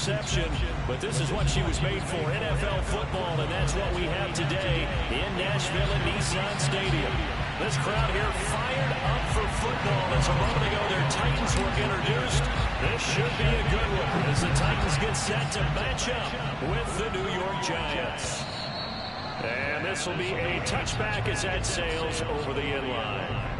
reception, but this is what she was made for, NFL football, and that's what we have today in Nashville at Nissan Stadium. This crowd here fired up for football as a moment ago their Titans were introduced. This should be a good one as the Titans get set to match up with the New York Giants. And this will be a touchback as that sails over the end line.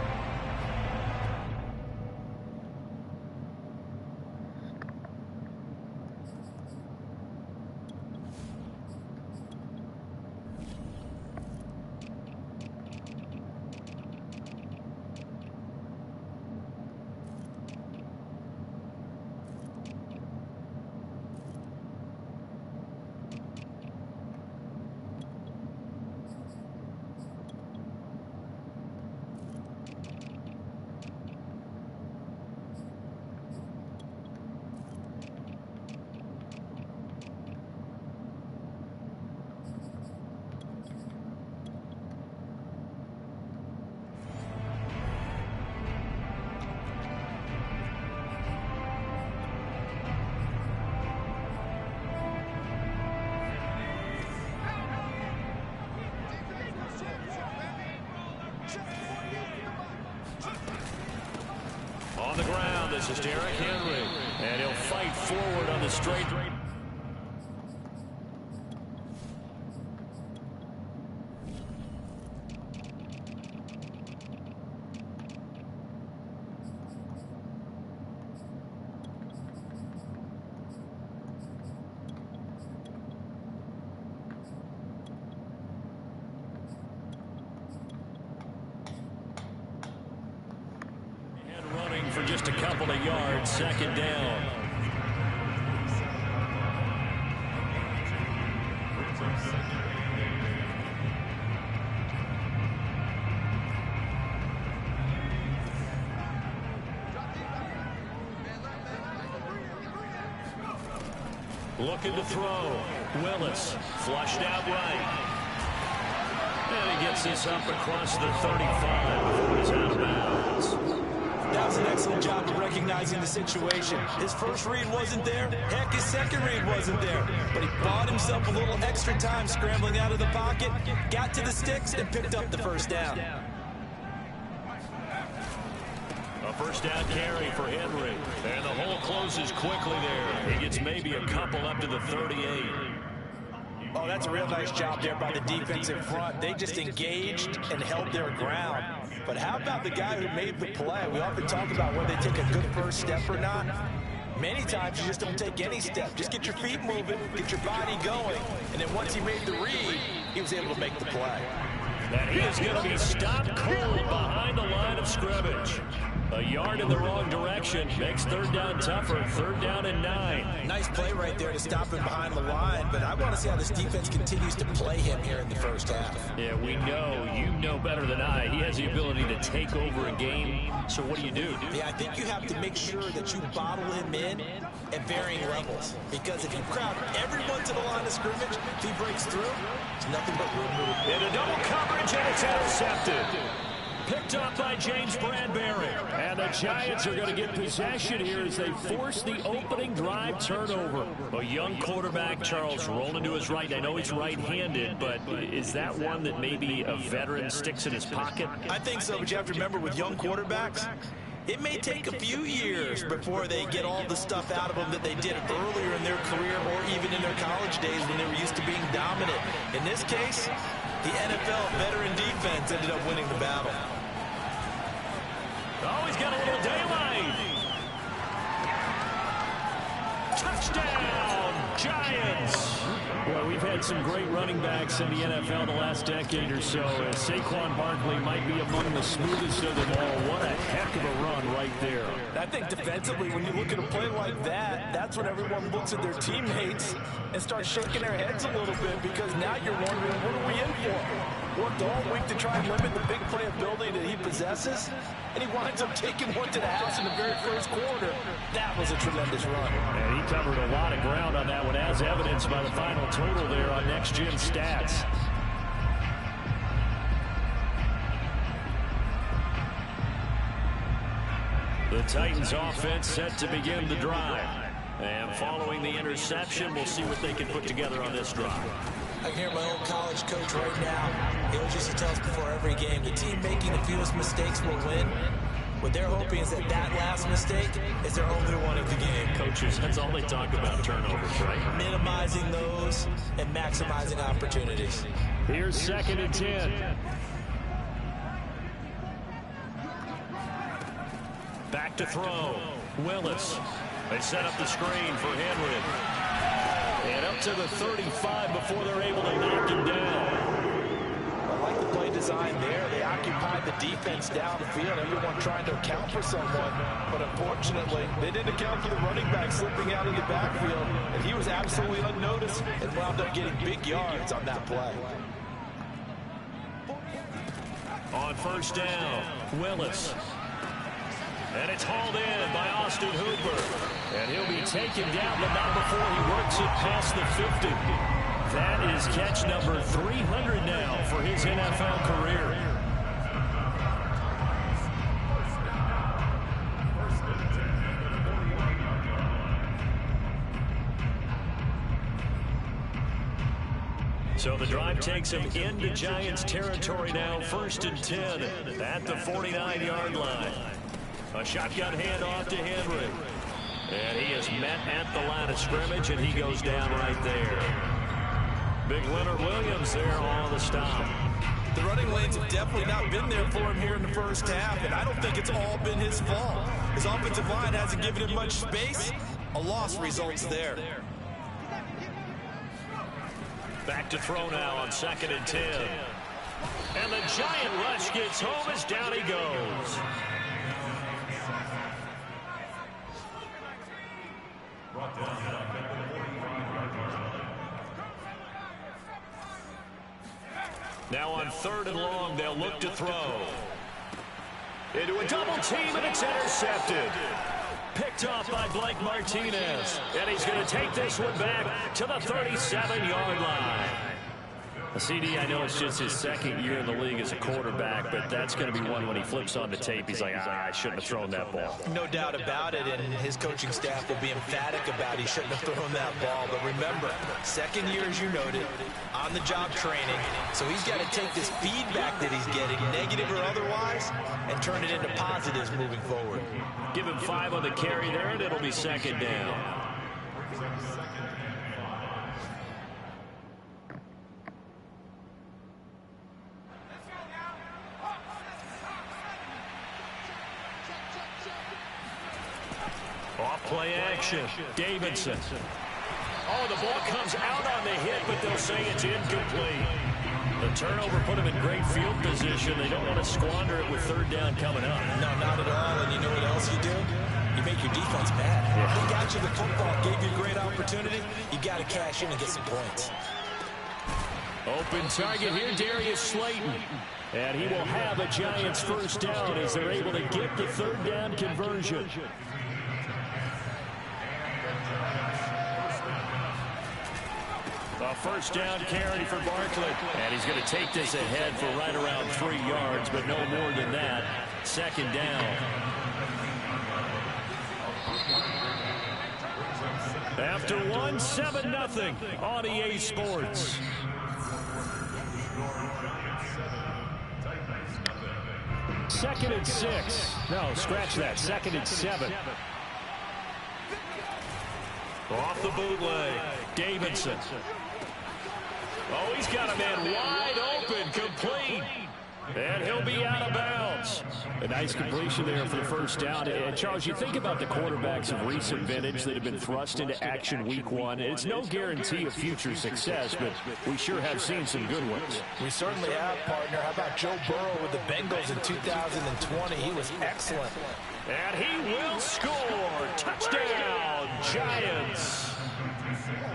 On the ground, this is Derrick Henry, and he'll fight forward on the straight. For just a couple of yards, second down. Looking to throw. Willis flushed out right. And he gets this up across the 35 before he's out of bounds. That was an excellent job of recognizing the situation. His first read wasn't there. Heck, his second read wasn't there. But he bought himself a little extra time scrambling out of the pocket, got to the sticks, and picked up the first down. A first down carry for Henry. And the hole closes quickly there. He gets maybe a couple up to the 38. Oh, that's a real nice job there by the defense in front. They just engaged and held their ground. But how about the guy who made the play? We often talk about whether they take a good first step or not. Many times you just don't take any step. Just get your feet moving, get your body going. And then once he made the read, he was able to make the play. And he is going to be stopped cold behind the line of scrimmage. A yard in the wrong direction makes third down tougher. Third down and 9. Nice play right there to stop him behind the line, but I want to see how this defense continues to play him here in the first half. Yeah, we know, you know better than I, he has the ability to take over a game. So what do you do? Yeah, I think you have to make sure that you bottle him in at varying levels. Because if you crowd everyone to the line of scrimmage, if he breaks through, it's nothing but room to in a double coverage, and it's intercepted. Picked up by James Bradbury. And the Giants are going to get possession here as they force the opening drive turnover. A young quarterback, Charles, rolling to his right. I know he's right-handed, but is that one that maybe a veteran sticks in his pocket? I think so, but you have to remember with young quarterbacks, it may take a few years before they get all the stuff out of them that they did earlier in their career or even in their college days when they were used to being dominant. In this case, the NFL veteran defense ended up winning the battle. Oh, he's got a little daylight. Touchdown, Giants. Well, we've had some great running backs in the NFL the last decade or so. Saquon Barkley might be among the smoothest of them all. What a heck of a run right there. I think defensively, when you look at a play like that, that's when everyone looks at their teammates and starts shaking their heads a little bit because now you're wondering, what are we in for? Worked all week to try and limit the big play ability that he possesses, and he winds up taking one to the house in the very first quarter. That was a tremendous run. And he covered a lot of ground on that one, as evidenced by the final total there on Next Gen Stats. The Titans offense set to begin the drive. And following the interception, we'll see what they can put together on this drive. I can hear my old college coach right now. He always used to tell us before every game, the team making the fewest mistakes will win. What they're hoping is that last mistake is their only one of the game. Coaches, that's all they talk about, turnovers, right? Minimizing those and maximizing opportunities. Here's 2nd and 10. Back to throw. Willis. They set up the screen for Henry. And up to the 35 before they're able to knock him down. I like the play design there. They occupied the defense downfield. Everyone trying to account for someone. But unfortunately, they didn't account for the running back slipping out of the backfield. And he was absolutely unnoticed and wound up getting big yards on that play. On 1st down, Willis. And it's hauled in by Austin Hooper. And he'll be taken down, but not before he works it past the 50. That is catch number 300 now for his NFL career. So the drive takes him into Giants territory now. 1st and 10 at the 49-yard line. A shotgun handoff to Henry. And he is met at the line of scrimmage, and he goes down right there. Big Leonard Williams there on the stop. The running lanes have definitely not been there for him here in the first half, and I don't think it's all been his fault. His offensive line hasn't given him much space. A loss results there. Back to throw now on 2nd and 10. And the giant rush gets home as down he goes. Now on 3rd and long, they'll look to throw. Into a double team, and it's intercepted. Picked off by Blake Martinez. And he's going to take this one back to the 37-yard line. CD, I know it's just his 2nd year in the league as a quarterback, but that's going to be one when he flips on the tape. He's like, I shouldn't have thrown that ball. No doubt about it, and his coaching staff will be emphatic about he shouldn't have thrown that ball. But remember, 2nd year, as you noted, on-the-job training. So he's got to take this feedback that he's getting, negative or otherwise, and turn it into positives moving forward. Give him 5 on the carry there, and it'll be 2nd down. Off-play action. Davidson. Oh, the ball comes out on the hit, but they'll say it's incomplete. The turnover put them in great field position. They don't want to squander it with 3rd down coming up. No, not at all. And you know what else you do? You make your defense mad. Yeah. They got you the football, gave you a great opportunity. You got to cash in and get some points. Open target here, Darius Slayton. And he will have a Giants 1st down as they're able to get the 3rd down conversion. A 1st down carry for Barkley. And he's going to take this ahead for right around 3 yards, but no more than that. 2nd down. After 7-0 on EA Sports. Second and 6. No, scratch that. 2nd and 7. Off the bootleg. Davidson. Oh, he's got a man wide open, complete. And he'll be out of bounds. A nice completion there for the 1st down. And Charles, you think about the quarterbacks of recent vintage that have been thrust into action week 1. It's no guarantee of future success, but we sure have seen some good ones. We certainly have, partner. How about Joe Burrow with the Bengals in 2020? He was excellent. And he will score. Touchdown, Giants.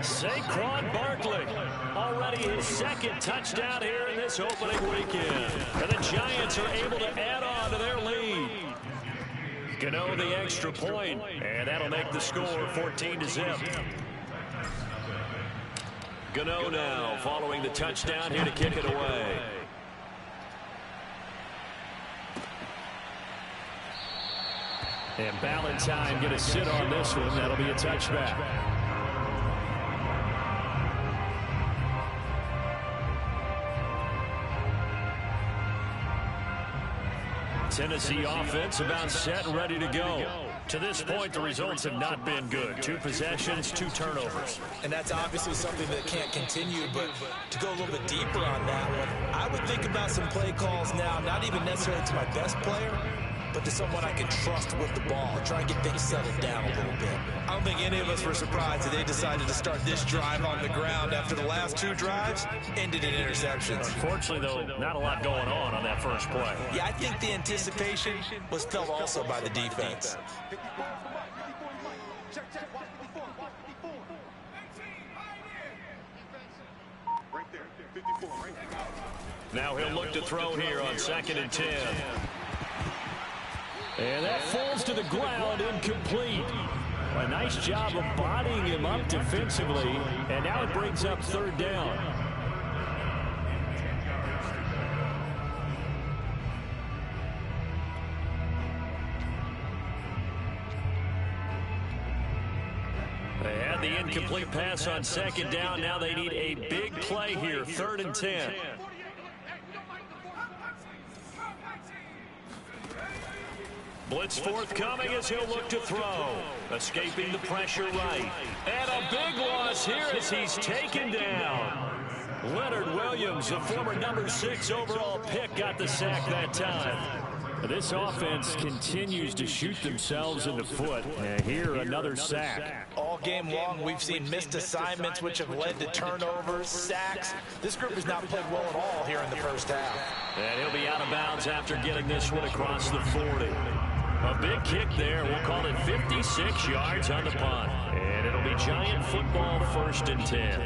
Saquon Barkley, already his 2nd touchdown here in this opening weekend. And the Giants are able to add on to their lead. Gano the extra point, and that'll make the score 14-0. Gano now following the touchdown here to kick it away. And Ballantyne going to sit on this one. That'll be a touchback. Tennessee offense about set and ready to go. To this point, the results have not been good. 2 possessions, 2 turnovers. And that's obviously something that can't continue, but to go a little bit deeper on that one, I would think about some play calls now, not even necessarily to my best player, but to someone I can trust with the ball, try and get things settled down a little bit. I don't think any of us were surprised that they decided to start this drive on the ground after the last 2 drives ended in interceptions. Unfortunately, though, not a lot going on that first play. Yeah, I think the anticipation was felt also by the defense. Now he'll look to throw here on 2nd and 10. And that falls to the ground, incomplete. A nice job of bodying him up defensively, and now it brings up 3rd down. They had the incomplete pass on 2nd down. Now they need a big play here, 3rd and 10. Blitz forthcoming as he'll look to throw. Escaping the pressure right. And a big loss here as he's taken down. Leonard Williams, the former number 6 overall pick, got the sack that time. This offense continues to shoot themselves in the foot. And here, another sack. All game long, we've seen missed assignments, which have led to turnovers, sacks. This group has not played well at all here in the first half. And he'll be out of bounds after getting this one across the 40. A big kick there. We'll call it 56 yards on the punt. And it'll be Giant football, 1st and 10.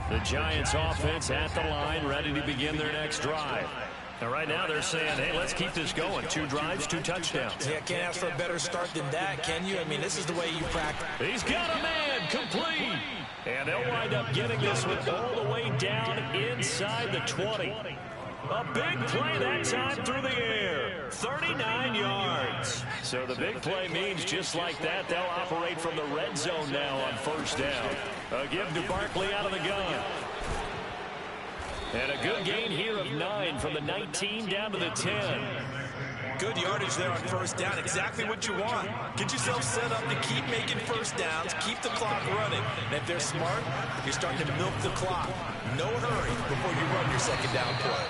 The Giants offense at the line, ready to begin their next drive. And right now they're saying, hey, let's keep this going. 2 drives, 2 touchdowns. Yeah, can't ask for a better start than that, can you? I mean, this is the way you practice. He's got a man, complete. And they'll wind up getting this one all the way down inside the 20. A big play that time through the air. 39 yards. So the big play means just like that, they'll operate from the red zone now on 1st down. A give to Barkley out of the gun. And a good gain here of 9 from the 19 down to the 10. Good yardage there on 1st down. Exactly what you want. Get yourself set up to keep making 1st downs, keep the clock running. And if they're smart, you're starting to milk the clock. No hurry before you run your 2nd down play.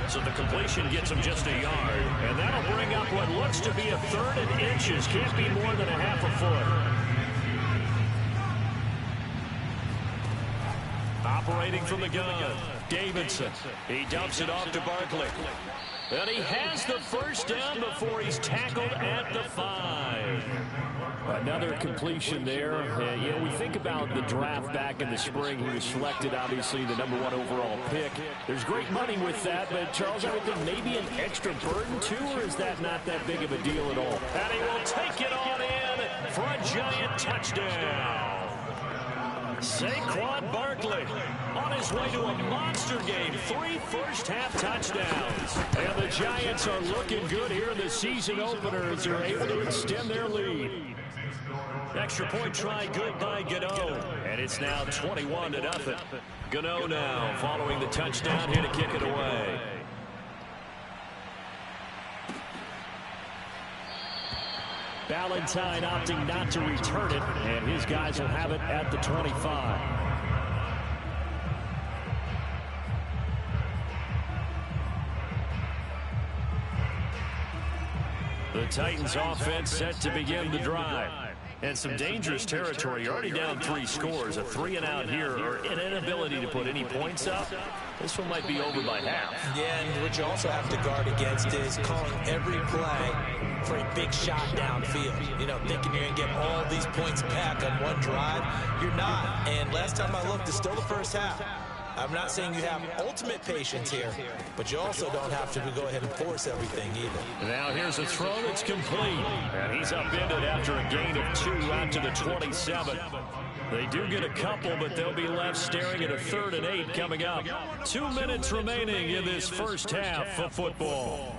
So the completion gets him just a yard. And that'll bring up what looks to be a 3rd and inches. Can't be more than a half a foot. Operating from the gun, Davidson. He dumps it off to Barkley. And he has the 1st down before he's tackled at the 5. Another completion there. You know, we think about the draft back in the spring. He was selected, obviously, the number 1 overall pick. There's great money with that, but Charles, I would think maybe an extra burden too, or is that not that big of a deal at all? And he will take it on in for a Giant touchdown. Saquon Barkley on his way to a monster game. 3 first-half touchdowns. And the Giants are looking good here in the season opener as they're able to extend their lead. Extra point try good by Gano. And it's now 21-0. Gano now following the touchdown here to kick it away. Ballantyne opting not to return it, and his guys will have it at the 25. The Titans offense set to begin the drive. And some dangerous territory. You're already down 3 scores. A 3-and-out here, or an inability to put any points up. This one might be over by half. Yeah, and what you also have to guard against is calling every play for a big shot downfield. You know, thinking you're going to get all these points back on one drive. You're not. And last time I looked, it's still the first half. I'm not saying you have ultimate patience here, but you also don't have to go ahead and force everything either. Now here's a throw that's complete. And he's upended after a gain of 2 out to the 27. They do get a couple, but they'll be left staring at a 3rd and 8 coming up. 2 minutes remaining in this first half of football.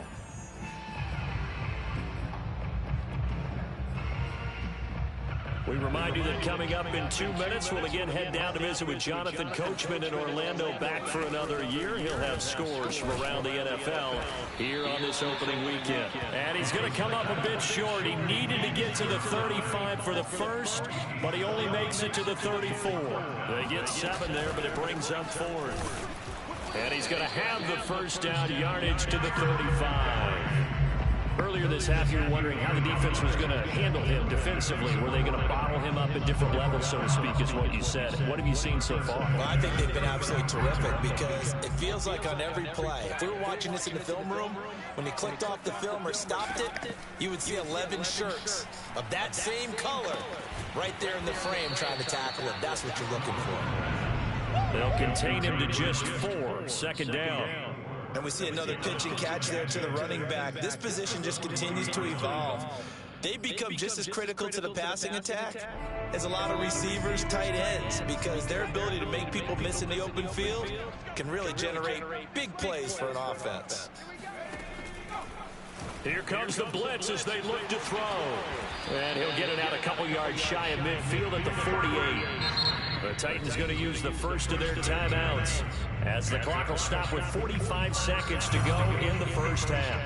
We remind you that coming up in 2 minutes, we'll again head down to visit with Jonathan Coachman in Orlando, back for another year. He'll have scores from around the NFL here on this opening weekend. And he's going to come up a bit short. He needed to get to the 35 for the first, but he only makes it to the 34. They get 7 there, but it brings up 4. And he's going to have the first down yardage to the 35. Earlier this half, you were wondering how the defense was going to handle him defensively. Were they going to bottle him up at different levels, so to speak, is what you said. What have you seen so far? Well, I think they've been absolutely terrific because it feels like on every play, if we were watching this in the film room, when you clicked off the film or stopped it, you would see 11 shirts of that same color right there in the frame trying to tackle him. That's what you're looking for. They'll contain him to just 4. Second down. And we see another pitch and catch there to the running back. This position just continues to evolve. They become just as critical to the passing attack as a lot of receivers, tight ends, because their ability to make people miss in the open field can really generate big plays for an offense. Here comes the blitz as they look to throw. And he'll get it out a couple yards shy of midfield at the 48. The Titans going to use the first of their timeouts as the clock will stop with 45 seconds to go in the first half.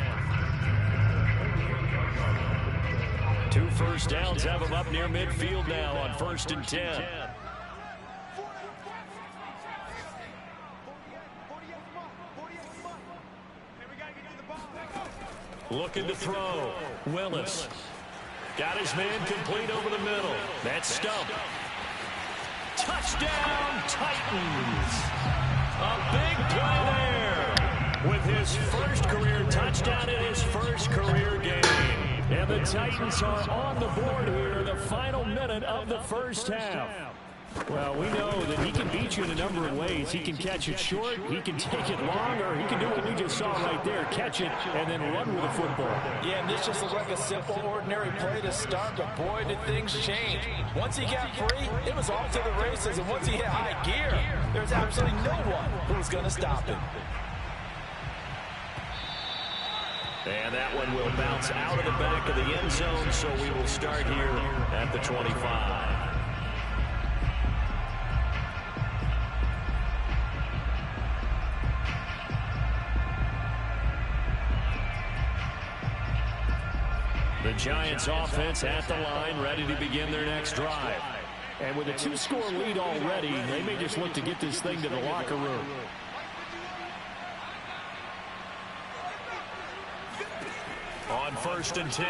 2 first downs have them up near midfield now on 1st and 10. Looking to throw. Willis. Got his man complete over the middle. That's Stump. Touchdown, Titans. A big play there with his first career touchdown in his first career game. And the Titans are on the board here in the final minute of the first half. Well, we know that he can beat you in a number of ways. He can catch it short, he can take it long, or he can do what we just saw right there, catch it and then run with the football. Yeah, and this just looked like a simple, ordinary play to start, but boy, did things change. Once he got free, it was off to the races, and once he hit high gear, there's absolutely no one who was going to stop him. And that one will bounce out of the back of the end zone, so we will start here at the 25. The Giants offense at the line, ready to begin their next drive. And with a 2-score lead already, they may just look to get this thing to the locker room. On 1st and 10,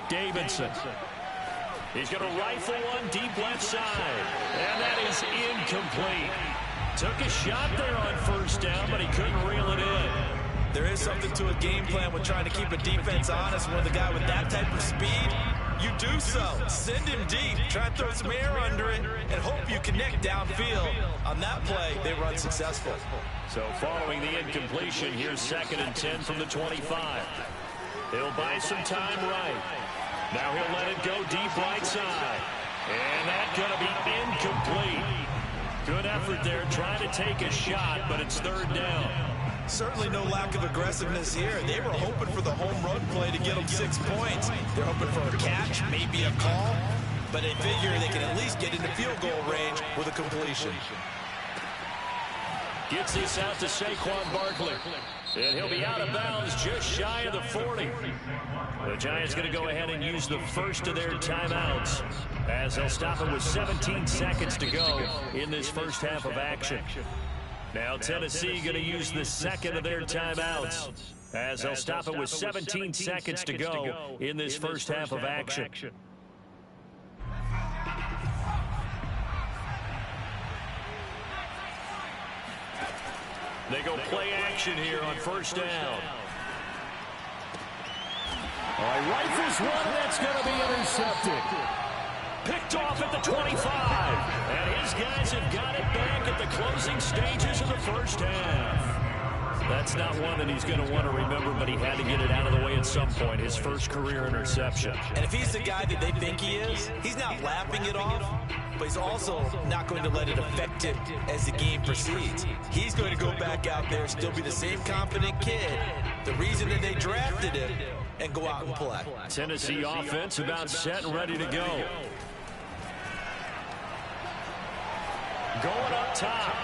Davidson. He's going to rifle one deep left side. And that is incomplete. Took a shot there on 1st down, but he couldn't reel it in. There is something to a game plan when trying to keep a defense honest. When the guy with that type of speed, you do so. Send him deep. Try to throw some air under it and hope you connect downfield. On that play, they run successful. So following the incompletion, here's 2nd and 10 from the 25. He'll buy some time right. Now he'll let it go deep right side. And that's going to be incomplete. Good effort there trying to take a shot, but it's 3rd down. Certainly no lack of aggressiveness here. They were hoping for the home run play to get them 6 points. They're hoping for a catch, maybe a call, but they figure they can at least get into field goal range with a completion. Gets this out to Saquon Barkley. And he'll be out of bounds just shy of the 40. The Giants going to go ahead and use the first of their timeouts as they'll stop it with 17 seconds to go in this first half of action. Now Tennessee going to use the 2nd of their timeouts as they'll stop it with 17 seconds to go in this first half of action. They go play action here on 1st down. All right, rifles one, and that's going to be intercepted. Picked off at the 25. And his guys have got it back at the closing stages of the first half. That's not one that he's going to want to remember, but he had to get it out of the way at some point, his first career interception. And if he's the guy that they think he is, he's not laughing it off, but he's also not going to let it affect him as the game proceeds. He's going to go back out there, still be the same confident kid, the reason that they drafted him, and go out and play. Tennessee offense about set and ready to go. top.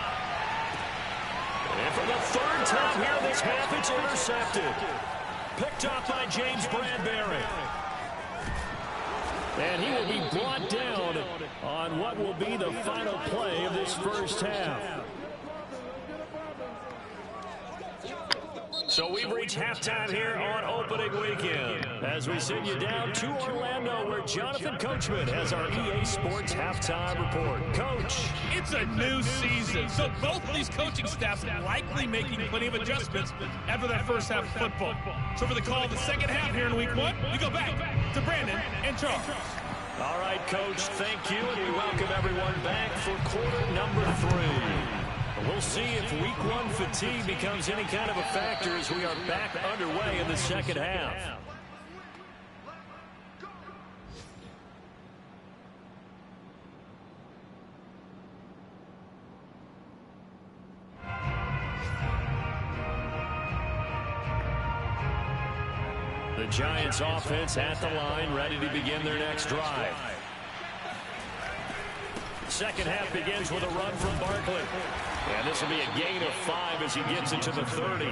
And for the third time here this half, it's intercepted. Picked up by James Bradberry. And he will be brought down on what will be the final play of this first half. So we've reached halftime here on opening weekend as we send you down to Orlando where Jonathan Coachman has our EA Sports halftime report. Coach. It's a new season, so both of these coaching staffs are likely making plenty of adjustments after that first half of football. So for the call of the second half here in week one, we go back to Brandon and Charles. All right, Coach, thank you, and we welcome everyone back for quarter number 3. We'll see if week 1 fatigue becomes any kind of a factor as we are back underway in the second half. The Giants offense at the line, ready to begin their next drive. Second half begins with a run from Barkley. And this will be a gain of 5 as he gets it to the 30.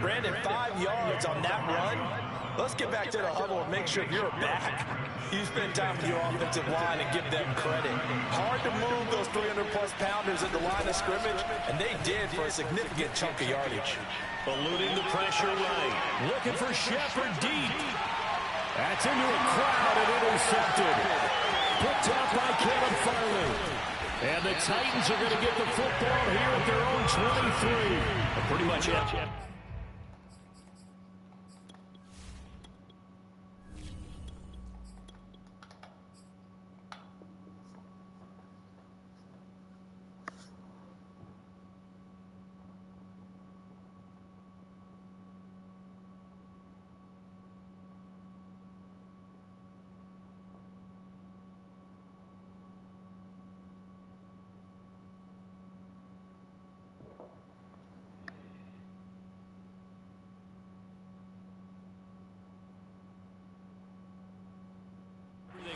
Brandon, 5 yards on that run. Let's get back to the huddle and make sure you're back. You spend time with your offensive line and give them credit. Hard to move those 300-plus pounders at the line of scrimmage, and they did for a significant chunk of yardage. Eluding the pressure right. Looking for Shepard deep. That's into a crowd and intercepted. Picked up by Caleb Farley. And the Titans are going to get the football here at their own 23. Pretty much it.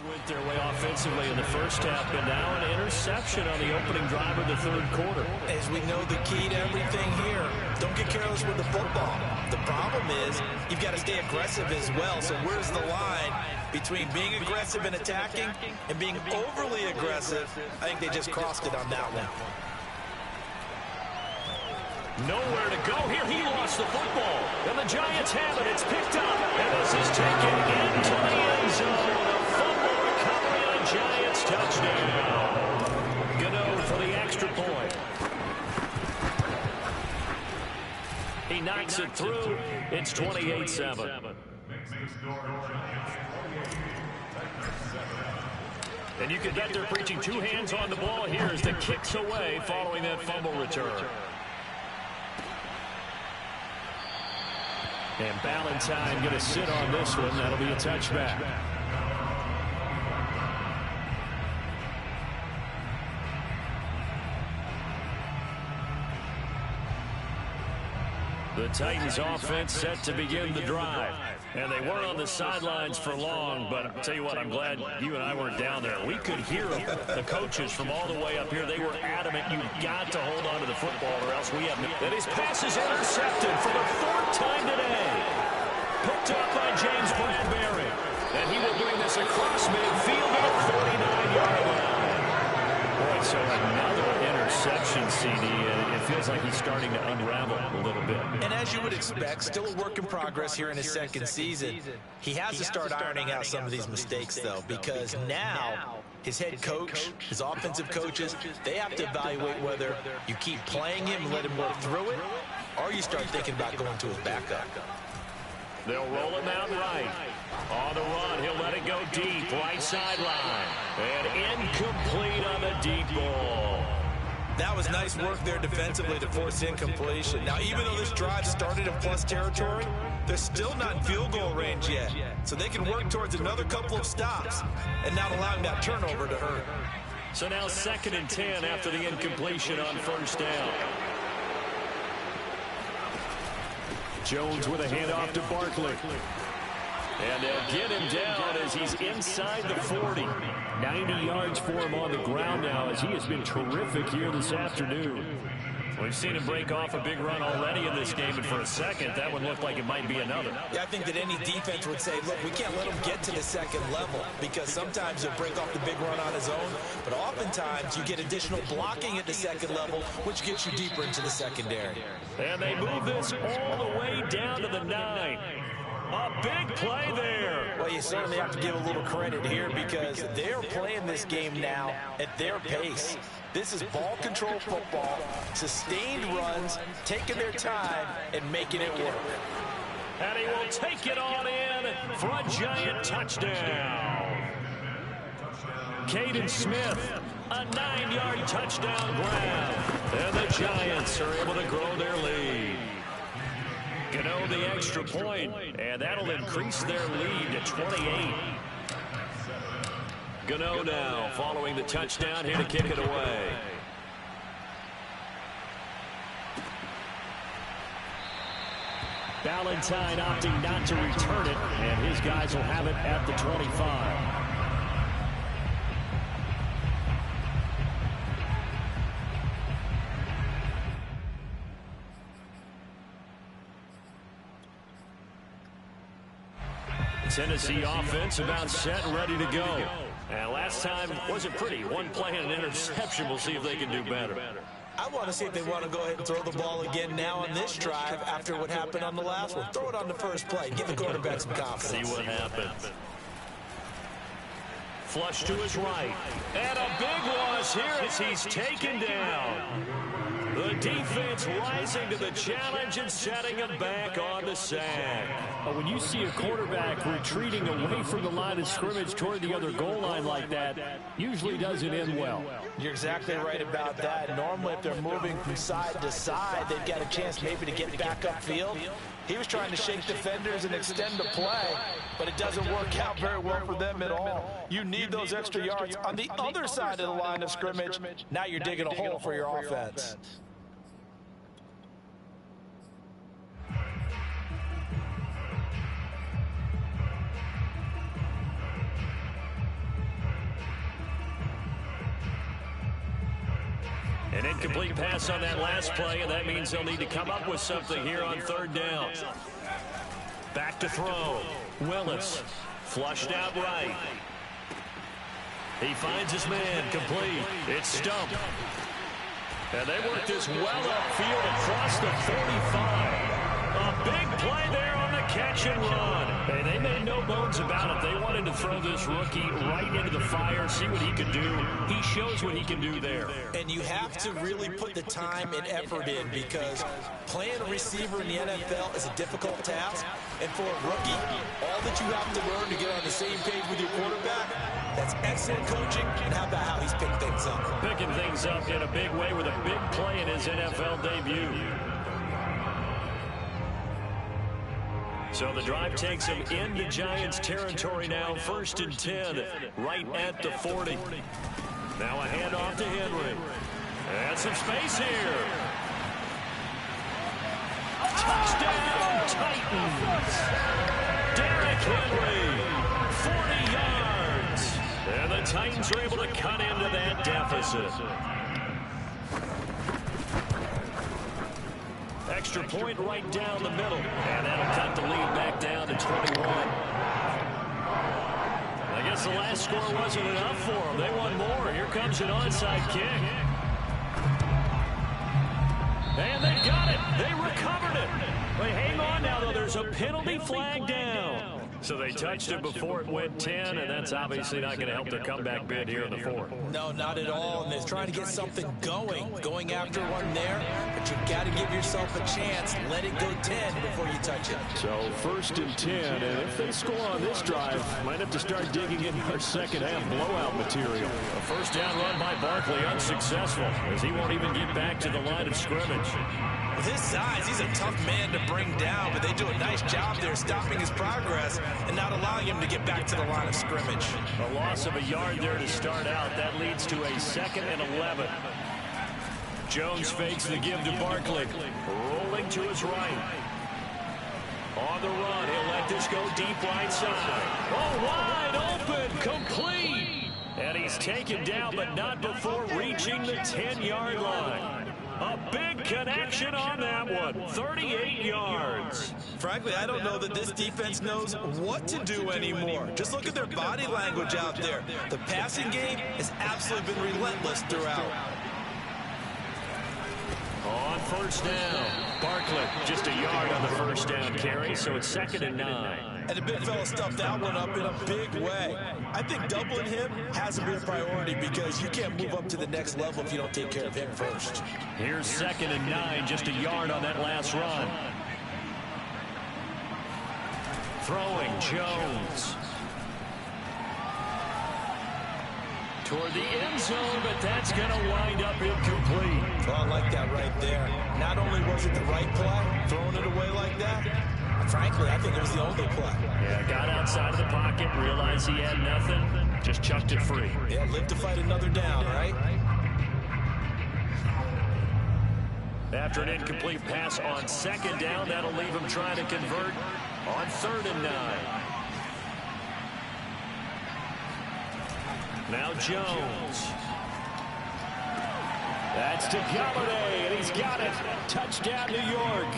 Went their way offensively in the first half, but now an interception on the opening drive of the third quarter. As we know, the key to everything here, don't get careless with the football. The problem is you've got to stay aggressive as well. So where's the line between being aggressive and attacking and being overly aggressive? I think they just crossed it on that one. Nowhere to go here. He lost the football. And the Giants have it. It's picked up. And this is taken into the end zone. A fumble recovery on Giants touchdown. Gano for the extra point. He knocks it through. It's 28-7. And you can bet they're preaching 2 hands on the ball here as the kick's away following that fumble return. And Ballantyne going to sit on this one. That'll be a touchback. The Titans offense set to begin the drive. And they weren't on the sidelines for long, but I'll tell you what, I'm glad you and I weren't down there. We could hear the coaches from all the way up here. They were adamant, you've got to hold on to the football or else we have no. And his pass is intercepted for the 4th time today. Picked up by James Bradberry. And he will bring this across midfield at the 49-yard line. Boy, so another interception, CD. It feels like he's starting to unravel a little bit. And as you would expect, still a work in progress here in his second season. He has to start ironing out some of these mistakes, though, because now his head coach, his offensive coaches, they have to evaluate whether you keep playing him and let him work through it, or you start thinking about going to his backup. They'll roll him out right. On the run, he'll let it go deep, right sideline. And incomplete on the deep ball. That was nice work there defensively to force incompletion. Now, even though this drive started in plus territory, they're still not in field goal range yet. So they can work towards another couple of stops and not allowing that turnover to hurt. So now 2nd and 10 after the incompletion on first down. Jones with a handoff to Barkley. And they'll get him down as he's inside the 40. 90 yards for him on the ground now as he has been terrific here this afternoon. We've seen him break off a big run already in this game, and for a second, that would look like it might be another. Yeah, I think that any defense would say, look, we can't let him get to the second level because sometimes he'll break off the big run on his own, but oftentimes you get additional blocking at the second level, which gets you deeper into the secondary. And they move this all the way down to the 9. A big play there. Well, you certainly have to give a little credit here because they're playing this game now at their pace. This is ball control football, sustained runs, taking their time and making it work. And he will take it on in for a giant touchdown. Caden Smith, a 9-yard touchdown grab. And the Giants are able to grow their lead. Gano the extra point, and that'll increase their lead to 28. Gano now following the touchdown here to kick it away. Valentine opting not to return it, and his guys will have it at the 25. Tennessee offense about set and ready to go. And last time wasn't pretty. One play and an interception. We'll see if they can do better. I want to see if they want to go ahead and throw the ball again now on this drive after what happened on the last one. Throw it on the first play. Give the quarterback some confidence. See what happens. Flush to his right. And a big loss here as he's taken down. The defense rising to the challenge and setting him back on the sack. When you see a quarterback retreating away from the line of scrimmage toward the other goal line like that, usually doesn't end well. You're exactly right about that. Normally, if they're moving from side to side, they've got a chance maybe to get back upfield. He was trying to shake defenders and extend the play, but it doesn't work out very well for them at all. You need those extra yards on the other side of the line of scrimmage. Now you're digging a hole for your offense. An incomplete pass on that last play, and that means they'll need to come up with something here on third down. Back to throw. Willis flushed out right. He finds his man complete. It's Stump. And they work this well upfield across the 45. A big play there on the catch and run. Hey, they made no bones about it. They wanted to throw this rookie right into the fire, see what he could do. He shows what he can do there. And you have to really put the time and effort in because playing a receiver in the NFL is a difficult task. And for a rookie, all that you have to learn to get on the same page with your quarterback, that's excellent coaching. And how about how he's picked things up? Picking things up in a big way with a big play in his NFL debut. So the drive takes him into Giants territory now. 1st and 10, right at the 40. Now a handoff to Henry. And some space here. Touchdown, Titans. Derrick Henry, 40 yards. And the Titans are able to cut into that deficit. Extra point right down the middle. And that'll cut the lead back down to 21. I guess the last score wasn't enough for them. They want more. Here comes an onside kick. And they got it. They recovered it. But hang on now, though. There's a penalty flag down. So they touched it before it went 10, and that's obviously not going to help their comeback bid here in the 4th. No, not at all. And they're trying to get something going after one there. But you've got to give yourself a chance. Let it go 10 before you touch it. So 1st and 10, and if they score on this drive, might have to start digging in our second half blowout material. A first down run by Barkley unsuccessful as he won't even get back to the line of scrimmage. With his size, he's a tough man to bring down, but they do a nice job there stopping his progress and not allowing him to get back to the line of scrimmage. A loss of a yard there to start out. That leads to a 2nd and 11. Jones fakes the give to Barkley. Rolling to his right. On the run, he'll let this go deep right side. Oh, wide open, complete. And he's taken down, but not before reaching the 10-yard line. A big connection on that one, 38 yards. Frankly, I don't know that this defense knows what to do anymore. Just look at their body language out there. The passing game has absolutely been relentless throughout. On first down, Barkley just a yard on the first down carry, so it's 2nd and 9. And the big fella stuffed that one up in a big way. I think doubling him has to be a priority because you can't move up to the next level if you don't take care of him first. Here's 2nd and 9, just a yard on that last run. Throwing Jones. Toward the end zone, but that's going to wind up incomplete. Well, I like that right there. Not only was it the right play, throwing it away like that, frankly, I think it was the only play. Yeah, got outside of the pocket, realized he had nothing, just chucked it free. Yeah, live to fight another down, right? After an incomplete pass on 2nd down, that'll leave him trying to convert on 3rd and 9. Now Jones. That's to Galladay, and he's got it. Touchdown, New York.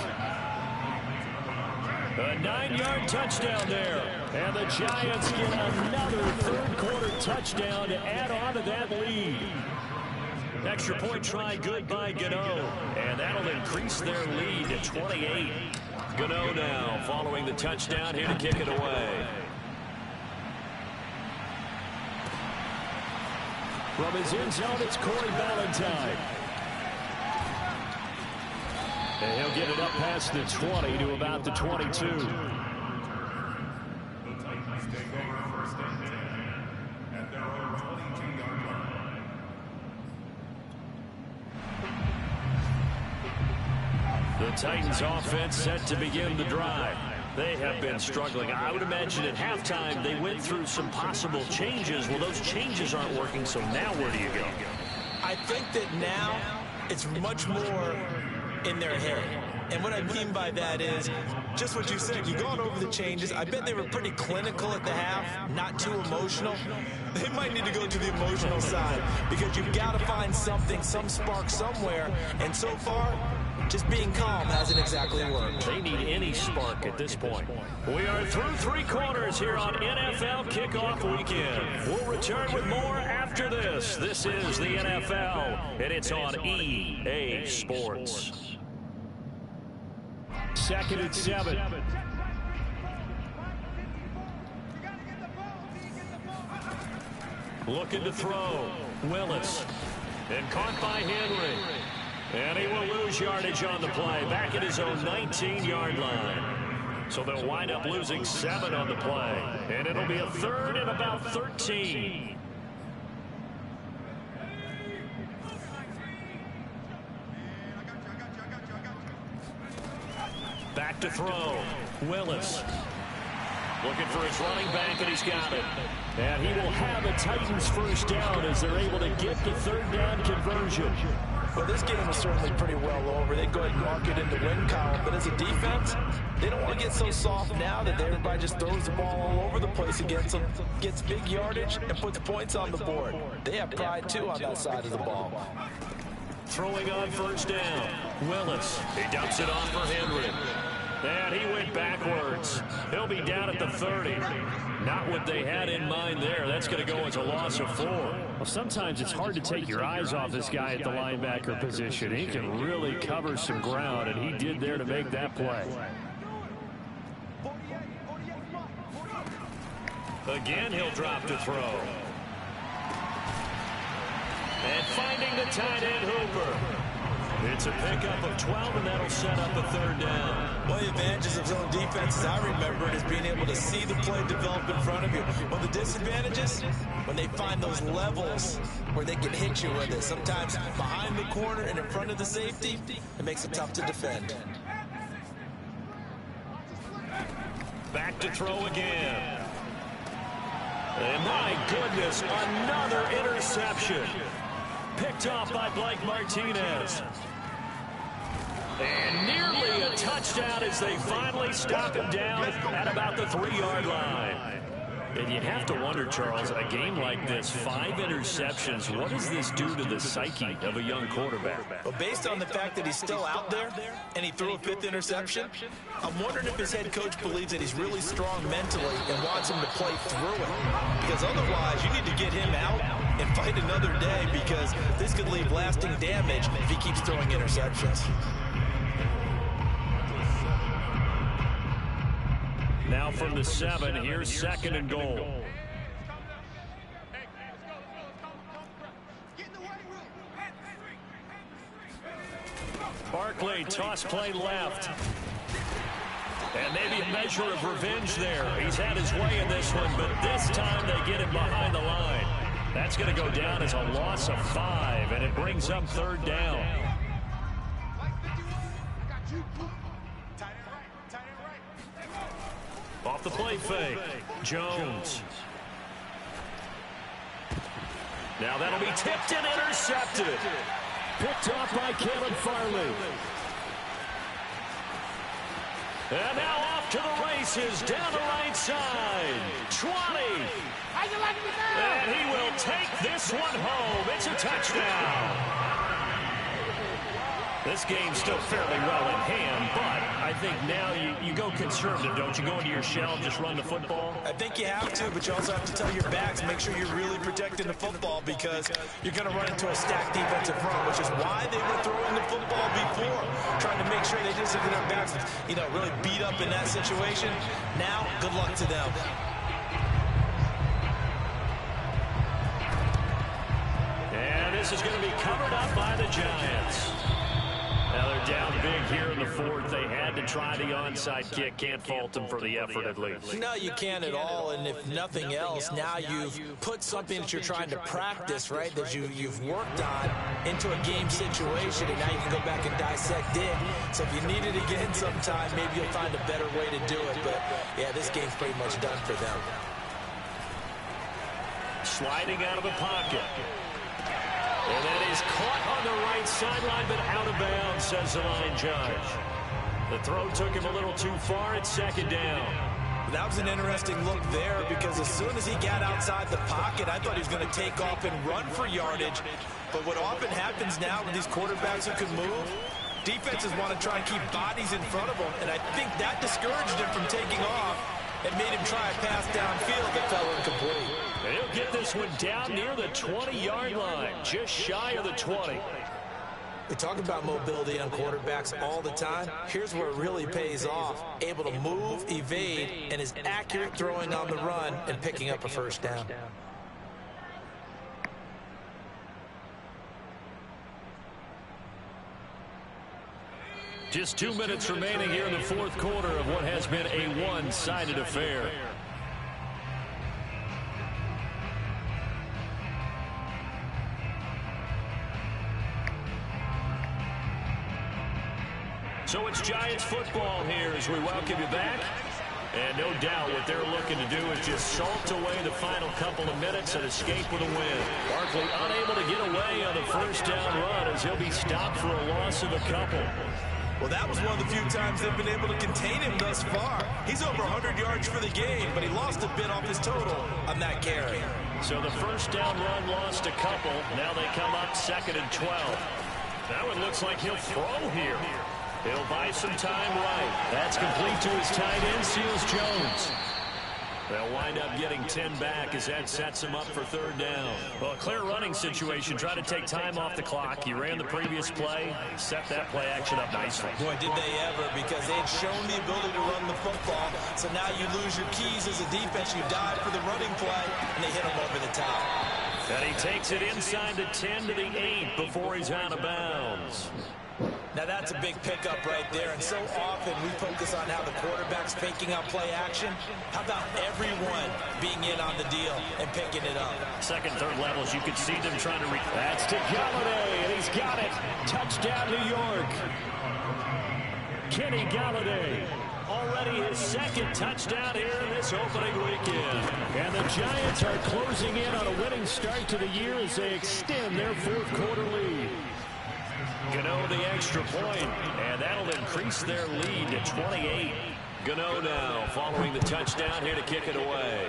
A 9-yard touchdown there. And the Giants get another third-quarter touchdown to add on to that lead. Extra point try good by Gano. And that'll increase their lead to 28. Gano now following the touchdown here to kick it away. From his end zone, it's Corey Ballantyne. And he'll get it up past the 20 to about the 22. The Titans offense set to begin the drive. They have been struggling. I would imagine at halftime they went through some possible changes. Well, those changes aren't working, so now where do you go? I think that now it's much more in their head. And what I mean by that is just what you said. You've gone over the changes. I bet they were pretty clinical at the half, not too emotional. They might need to go to the emotional side because you've got to find something, some spark somewhere. And so far, just being calm hasn't exactly worked. They need any spark at this point. We are through 3 quarters here on NFL Kickoff Weekend. We'll return with more after this. This is the NFL, and it's on EA Sports. 2nd and 7. Looking to throw. Willis. And caught by Henry. And he will lose yardage on the play. Back at his own 19-yard line. So they'll wind up losing 7 on the play. And it'll be a 3rd and about 13. Back to throw. Willis. Looking for his running back, and he's got it. And he will have a Titans first down as they're able to get the 3rd down conversion. Well, this game is certainly pretty well over. They go ahead and mark it in the win column. But as a defense, they don't want to get so soft now that everybody just throws the ball all over the place against them, gets big yardage, and puts points on the board. They have pride, too, on that side of the ball. Throwing on first down. Willis. He dumps it off for Henry. And he went backwards. He'll be down at the 30. Not what they had in mind there. That's going to go as a loss of 4. Well, sometimes it's hard to take your eyes off this guy at the linebacker position. He can really cover some ground, and he did there to make that play. Again, he'll drop to throw. And finding the tight end, Hooper. It's a pickup of 12, and that'll set up a 3rd down. One of the advantages of zone defense, as I remember it, is being able to see the play develop in front of you. One of the disadvantages, when they find those levels where they can hit you with it, sometimes behind the corner and in front of the safety, it makes it tough to defend. Back to throw again. And my goodness, another interception. Picked off by Blake Martinez. And nearly a touchdown as they finally stop him down at about the 3-yard line. And you have to wonder, Charles, a game like this, 5 interceptions, what does this do to the psyche of a young quarterback? Well, based on the fact that he's still out there and he threw a 5th interception, I'm wondering if his head coach believes that he's really strong mentally and wants him to play through it. Because otherwise, you need to get him out and fight another day, because this could leave lasting damage if he keeps throwing interceptions. Now from the 7, here's 2nd and goal. Barkley, toss play left. And maybe a measure of revenge there. He's had his way in this one, but this time they get him behind the line. That's going to go down as a loss of 5, and it brings up 3rd down. Off the play fake, Jones. Now that'll be tipped and intercepted. Picked off by Caleb Farley. And now off to the races down the right side. 20. And he will take this one home. It's a touchdown. This game's still fairly well in hand, but I think now you go conservative, don't you? Go into your shell and just run the football? I think you have to, but you also have to tell your backs, make sure you're really protecting the football, because you're going to run into a stacked defensive front, which is why they were throwing the football before, trying to make sure they just get their backs, really beat up in that situation. Now, good luck to them. And this is going to be covered up by the Giants. Now they're down big here in the 4th. They had to try the onside kick. Can't fault them for the effort, at least. No, you can't at all. And if nothing else, now you've put something that you're trying to practice, right, that you've worked on into a game situation, and now you can go back and dissect it. So if you need it again sometime, maybe you'll find a better way to do it. But, yeah, this game's pretty much done for them. Sliding out of the pocket. And that is caught on the right sideline, but out of bounds, says the line judge. The throw took him a little too far. It's 2nd down. That was an interesting look there, because as soon as he got outside the pocket, I thought he was going to take off and run for yardage. But what often happens now with these quarterbacks who can move, defenses want to try and keep bodies in front of them, and I think that discouraged him from taking off and made him try a pass downfield that fell incomplete. And he'll get this one down near the 20-yard line, just shy of the 20. We talk about mobility on quarterbacks all the time. Here's where it really pays off. Able to move, evade, and is accurate throwing on the run and picking up a 1st down. Just 2 minutes remaining here in the 4th quarter of what has been a one-sided affair. So it's Giants football here as we welcome you back. And no doubt what they're looking to do is just salt away the final couple of minutes and escape with a win. Barkley unable to get away on the 1st down run as he'll be stopped for a loss of a couple. Well, that was one of the few times they've been able to contain him thus far. He's over 100 yards for the game, but he lost a bit off his total on that carry. So the 1st down run lost a couple. Now they come up 2nd and 12. That one looks like he'll throw here. He'll buy some time right. That's complete to his tight end, Seals Jones. They'll wind up getting 10 back as that sets him up for 3rd down. Well, a clear running situation. Try to take time off the clock. You ran the previous play. Set that play action up nicely. Boy, did they ever, because they had shown the ability to run the football. So now you lose your keys as a defense. You dive for the running play, and they hit him over the top. And he takes it inside the 10 to the 8 before he's out of bounds. Now that's a big pickup right there, and so often we focus on how the quarterback's faking out play action. How about everyone being in on the deal and picking it up? 2nd, 3rd levels, you could see them trying to reach. That's to Galladay, and he's got it. Touchdown, New York. Kenny Galladay, already his 2nd touchdown here in this opening weekend. And the Giants are closing in on a winning start to the year as they extend their 4th quarter lead. Gano the extra point, and that'll increase their lead to 28. Gano now following the touchdown here to kick it away.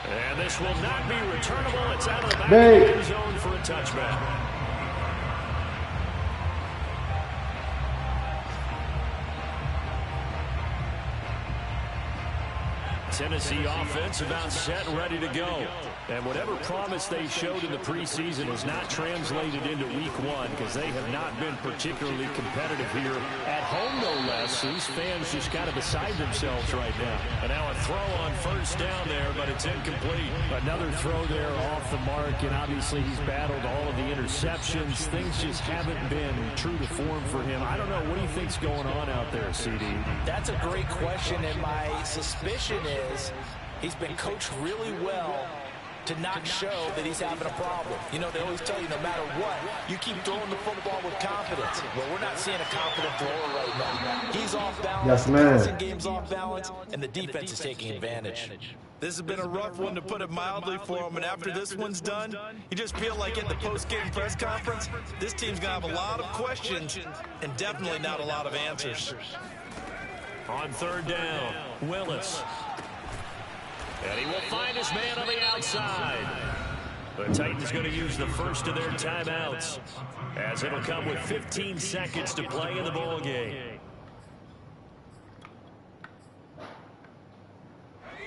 And this will not be returnable. It's out of the back of the end zone for a touchback. Tennessee offense about set and ready to go. And whatever promise they showed in the preseason has not translated into week one because they have not been particularly competitive here at home, no less. These fans just kind of beside themselves right now. And now a throw on first down there, but it's incomplete. Another throw there off the mark, and obviously he's battled all of the interceptions. Things just haven't been true to form for him. I don't know. What do you think's going on out there, CD? That's a great question, and my suspicion is he's been coached really well to not show that he's having a problem. You know, they always tell you no matter what, you keep throwing the football with confidence. Well, we're not seeing a confident thrower right now. He's off balance. Yes, man. The passing game's off balance, and the defense is taking advantage. This has been a rough one, to put it mildly, for him, and after this one's done, you just feel like at the post-game press conference, this team's going to have a lot of questions and definitely not a lot of answers. On third down, Willis. And he will find his man on the outside. The Titans going to use the first of their timeouts, as it'll come with 15 seconds to play in the ball game.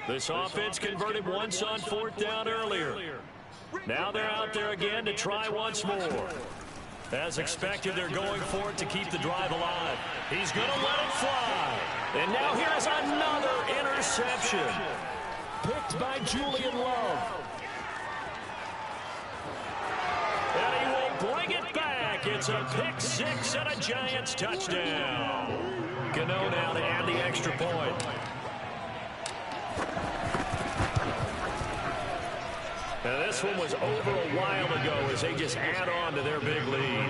This offense converted once on fourth down earlier. Now they're out there again to try once more. As expected, they're going for it to keep the drive alive. He's going to let it fly. And now here's another interception. Picked by Julian Love. And he will bring it back. It's a pick six and a Giants touchdown. Gano now to add the extra point. Now this one was over a while ago as they just add on to their big lead.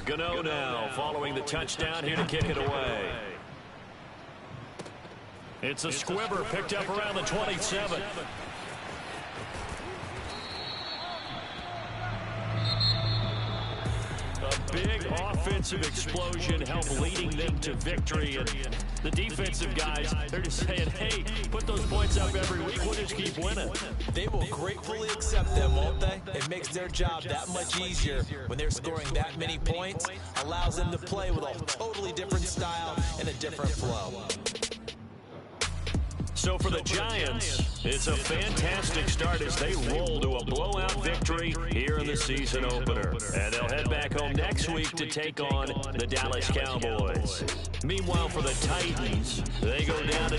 Gano now following the touchdown here to kick it away. It's a squibber picked up around the 27. A big offensive explosion helped leading them to victory. And the defensive guys, they're just saying, hey, put those points up every week. We'll just keep winning. They will gratefully accept them, won't they? It makes their job that much easier when they're scoring that many points. Allows them to play with a totally different style and a different flow. So for the Giants, it's a fantastic start as they roll to a blowout victory here in the season opener. And they'll head back home next week to take on the Dallas Cowboys. Meanwhile, for the Titans, they go down to